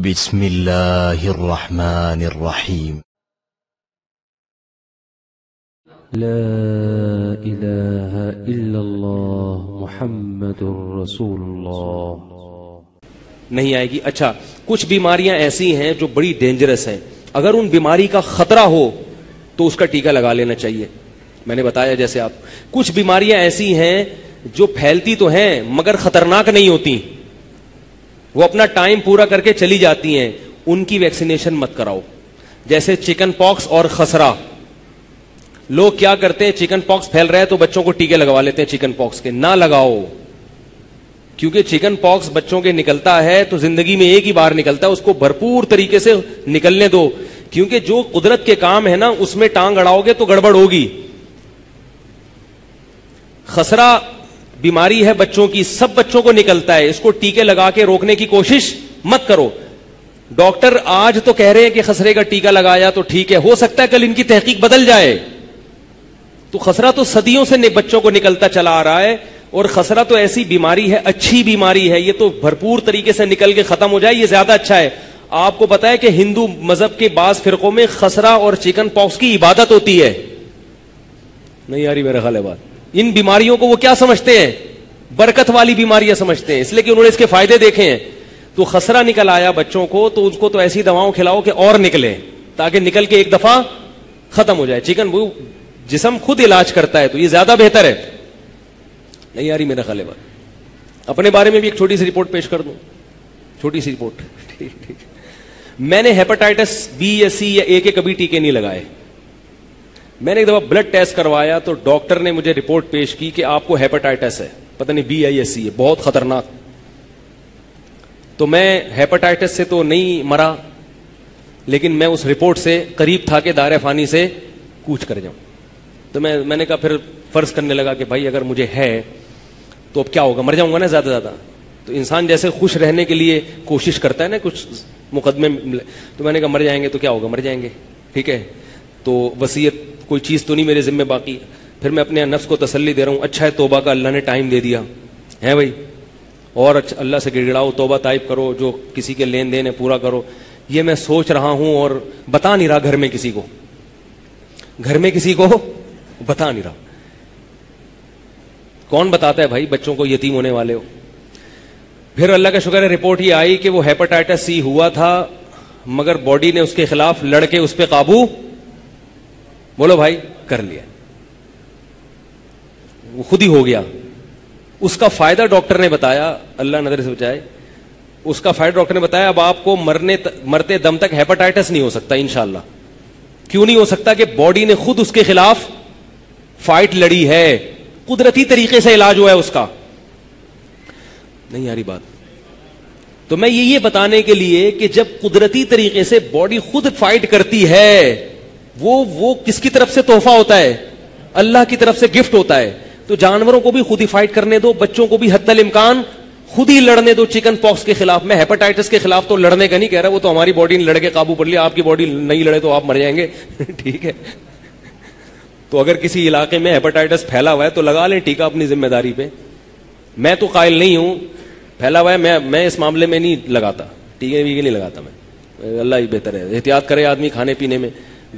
بسم اللہ الرحمن الرحیم لا الہ الا اللہ محمد رسول اللہ نہیں آئے گی۔ اچھا، کچھ بیماریاں ایسی ہیں جو بڑی ڈینجرس ہیں، اگر ان بیماری کا خطرہ ہو تو اس کا ٹیکہ لگا لینا چاہیے۔ میں نے بتایا جیسے آپ، کچھ بیماریاں ایسی ہیں جو پھیلتی تو ہیں مگر خطرناک نہیں ہوتی، وہ اپنا ٹائم پورا کر کے چلی جاتی ہیں، ان کی ویکسینیشن مت کراؤ۔ جیسے چکن پاکس اور خسرہ، لوگ کیا کرتے ہیں، چکن پاکس پھیل رہا ہے تو بچوں کو ٹیکے لگوا لیتے ہیں چکن پاکس کے۔ نہ لگاؤ، کیونکہ چکن پاکس بچوں کے نکلتا ہے تو زندگی میں ایک ہی بار نکلتا ہے، اس کو بھرپور طریقے سے نکلنے دو، کیونکہ جو قدرت کے کام ہے نا اس میں ٹانگ اڑاؤ گے تو گڑبڑ ہوگی۔ خسرہ بیماری ہے بچوں کی، سب بچوں کو نکلتا ہے، اس کو ٹیکے لگا کے روکنے کی کوشش مت کرو۔ ڈاکٹر آج تو کہہ رہے ہیں کہ خسرے کا ٹیکہ لگایا تو ٹھیک ہے، ہو سکتا ہے کل ان کی تحقیق بدل جائے۔ تو خسرہ تو صدیوں سے بچوں کو نکلتا چلا آ رہا ہے، اور خسرہ تو ایسی بیماری ہے، اچھی بیماری ہے، یہ تو بھرپور طریقے سے نکل کے ختم ہو جائے یہ زیادہ اچھا ہے۔ آپ کو پتا ہے کہ ہندو مذہب کے بعض فرقوں میں خسرہ اور چکن پاکس کی عبادت ہوتی ہے، نہیں یاری میرا خیال ہے بات۔ ان بیماریوں کو وہ کیا سمجھتے ہیں؟ برکت والی بیماریاں سمجھتے ہیں، اس لیے کہ انہوں نے اس کے فائدے دیکھے ہیں۔ تو خسرہ نکل آیا بچوں کو تو اس کو تو ایسی دواؤں کھلاؤ کہ اور نکلے، تاکہ نکل کے ایک دفعہ ختم ہو جائے۔ چکن وہ جسم خود علاج کرتا ہے تو یہ زیادہ بہتر ہے، نہیں یاری میرا خیال ہے بات۔ اپنے بارے میں بھی ایک چھوٹی سی رپورٹ پیش کر دوں، چھوٹی سی رپورٹ۔ ٹھیک، میں نے ہیپاٹائٹس بی یا سی یا اے کے کبھی ٹیکے نہیں لگائے۔ میں نے ایک دفعہ بلڈ ٹیسٹ کروایا تو ڈاکٹر نے مجھے رپورٹ پیش کی کہ آپ کو ہیپاٹائٹس ہے، پتہ نہیں بی یا سی ہے، بہت خطرناک۔ تو میں ہیپاٹائٹس سے تو نہیں مرا، لیکن میں اس رپورٹ سے قریب تھا کہ دائرہ فانی سے کوچ کر جاؤں۔ تو میں نے کہا، پھر فرض کرنے لگا کہ بھائی اگر مجھے ہے تو اب کیا ہوگا، مر جاؤں گا نا زیادہ زیادہ۔ تو انسان جیسے خوش رہنے کے لیے کوشش کرتا ہے نا کچھ مقدمے، تو میں نے کہا مر جائیں گے تو کیا ہوگا، مر جائیں گے، ٹھیک ہے۔ تو وصیت کوئی چیز تو نہیں میرے ذمہ باقی۔ پھر میں اپنے نفس کو تسلی دے رہا ہوں، اچھا ہے توبہ کا اللہ نے ٹائم دے دیا ہے بھائی، اور اللہ سے گڑگڑاؤ، توبہ طائب کرو، جو کسی کے لین دین ہے پورا کرو۔ یہ میں سوچ رہا ہوں اور بتا نہیں رہا گھر میں کسی کو بتا نہیں رہا۔ کون بتاتا ہے بھائی، بچوں کو یتیم ہونے والے ہو۔ پھر اللہ کا شکر ہے رپورٹ یہ آئی کہ وہ ہیپاٹائٹس سی ہوا تھا، مگر باڈی نے اس کے خلاف لڑ کے اس پہ قابو، بولو بھائی، کر لیا، وہ خود ہی ہو گیا۔ اس کا فائدہ ڈاکٹر نے بتایا، اللہ نظر سے بچائے، اس کا فائدہ ڈاکٹر نے بتایا اب آپ کو مرتے دم تک ہیپاٹائٹس نہیں ہو سکتا انشاءاللہ۔ کیوں نہیں ہو سکتا؟ کہ باڈی نے خود اس کے خلاف فائٹ لڑی ہے، قدرتی طریقے سے علاج ہوا ہے اس کا، نہیں یاری بات۔ تو میں یہ بتانے کے لیے کہ جب قدرتی طریقے سے باڈی خود فائٹ کرتی ہے، وہ کس کی طرف سے تحفہ ہوتا ہے؟ اللہ کی طرف سے گفٹ ہوتا ہے۔ تو جانوروں کو بھی خود ہی فائٹ کرنے دو، بچوں کو بھی حتی الامکان خود ہی لڑنے دو چکن پاکس کے خلاف۔ میں ہیپاٹائٹس کے خلاف تو لڑنے کا نہیں کہہ رہا، وہ تو ہماری باڈی نے لڑ کے قابو پڑ لیا، آپ کی باڈی نہیں لڑے تو آپ مر جائیں گے، ٹھیک ہے۔ تو اگر کسی علاقے میں ہیپاٹائٹس پھیلا ہوا ہے تو لگا لیں ٹیکہ اپنی ذمہ داری پہ۔ میں تو قائل نہیں ہوں، پھیلا ہوا ہے، میں اس معاملے میں نہیں لگاتا، ٹیکے ویکے نہیں لگاتا میں، اللہ ہی بہتر ہے۔ احتیاط کرے آدمی کھانے پینے میں،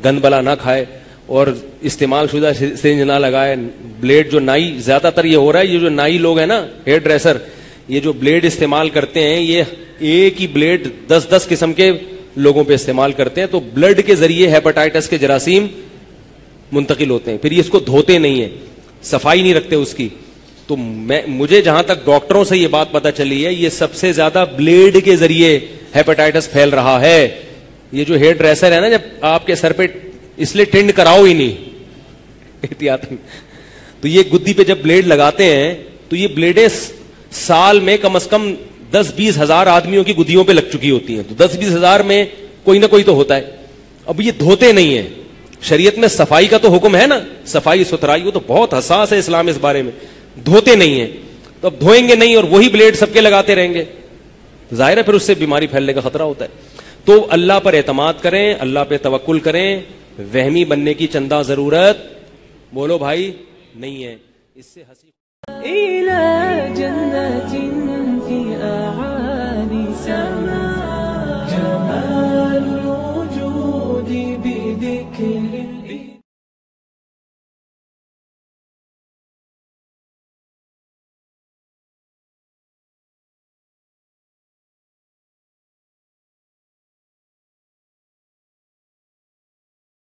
گند بلا نہ کھائے، اور استعمال شدہ سرنج نہ لگائے۔ بلیڈ جو نائی، زیادہ تر یہ ہو رہا ہے، یہ جو نائی لوگ ہیں نا، ہیئر ڈریسر، یہ جو بلیڈ استعمال کرتے ہیں، یہ ایک ہی بلیڈ 10 قسم کے لوگوں پہ استعمال کرتے ہیں، تو بلڈ کے ذریعے ہیپاٹائٹس کے جراثیم منتقل ہوتے ہیں۔ پھر یہ اس کو دھوتے نہیں ہیں، صفائی نہیں رکھتے اس کی۔ تو مجھے جہاں تک ڈاکٹروں سے یہ بات پتہ چلی ہے، یہ سب سے زیادہ بلیڈ کے ذریعے ہیپاٹائٹس پھیل رہا ہے۔ یہ جو ہیئر ڈریسر ہے نا، جب آپ کے سر پہ، اس لیے ٹینڈ کراؤ ہی نہیں احتیاط۔ تو یہ گدی پہ جب بلیڈ لگاتے ہیں تو یہ بلیڈیں سال میں کم از کم 10-20 ہزار آدمیوں کی گدیوں پہ لگ چکی ہوتی ہیں، تو 10-20 ہزار میں کوئی نہ کوئی تو ہوتا ہے۔ اب یہ دھوتے نہیں ہیں، شریعت میں صفائی کا تو حکم ہے نا، صفائی ستھرائی، وہ تو بہت حساس ہے اسلام اس بارے میں، دھوتے نہیں ہیں۔ تو اب دھوئیں گے نہیں اور وہی بلیڈ سب کے لگاتے رہیں گے، ظاہر ہے پھر اس سے بیماری پھیلنے کا خطرہ ہوتا ہے۔ تو اللہ پر اعتماد کریں، اللہ پہ توکل کریں، وہمی بننے کی چندہ ضرورت، بولو بھائی، نہیں ہے۔ اس سے ہنسی إلى جنة في أعالي سما الرحيم